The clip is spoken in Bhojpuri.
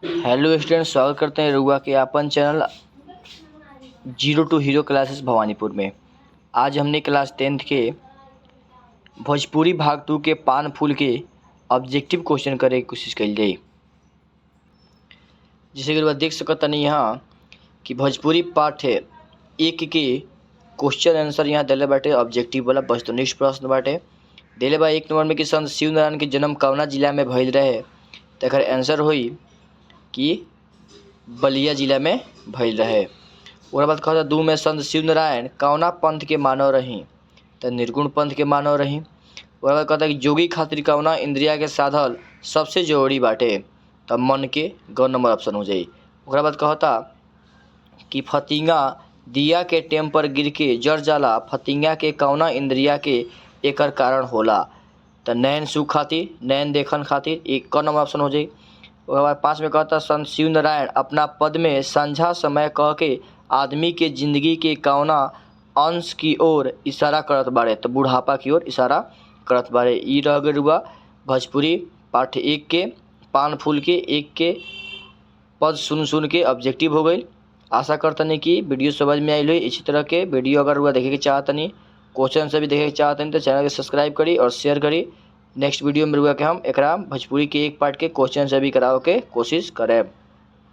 हेलो स्टूडेंट, स्वागत करते हैं रुआ के अपन channel 0 to hero classes Bhawanipur में। आज हमने क्लास 10th के भोजपुरी भाग 2 के पान फूल के ऑब्जेक्टिव क्वेश्चन करे की कोशिश कल जाए। जैसे कि रुआ देख सकता नहीं यहाँ कि भोजपुरी पाठ 1 के क्वेश्चन आंसर यहाँ दिले बाटे। ऑब्जेक्टिव वाला वस्तुनिष्ठ प्रश्न बाटे। दिले बा 1 नंबर में कि संत शिव नारायण के जन्म कवना जिला में भइल रहे, तकर आंसर हुई कि बलिया जिला में भइल रहे। ओकरा बाद कहता 2 में संत शिव नारायण कौना पंथ के मानव रही, तो निर्गुण पंथ के मानव रही। ओकरा बाद कहता कि जोगी खातिर कौना इंद्रिया के साधल सबसे जरूरी बाटे, तो मन के ग नंबर ऑप्शन हो जाई। ओकरा बाद कहता कि फतिंगा दिया के टेम पर गिर के जर जाला, फतिंगा के कौना इंद्रिया के एकर कारण होला, तो नैन सुख खातिर, नैन देखन खातिर, एक क नंबर ऑप्शन हो जाई। ओकर बाद 5 में कहता संत शिव नारायण अपना पद में संझा समय कह के आदमी के जिंदगी के कौना अंश की ओर इशारा करत बाड़े, तो बुढ़ापा की ओर इशारा करत बाड़े। ई रह गइल बा भोजपुरी पाठ 1 के पान फूल के 1 के पद सुन के ऑब्जेक्टिव हो गई। आशा करतनी कि वीडियो समझ में आइल। इसी तरह के वीडियो अगर रुआ देखे के चाहतनी, क्वेश्चन से भी देखे के चाहतनी, तो चैनल के सब्सक्राइब करी और शेयर करी। नेक्स्ट वीडियो में रुआ के हम एकरा भोजपुरी के 1 पार्ट के क्वेश्चन से भी करावे के कोशिश करें।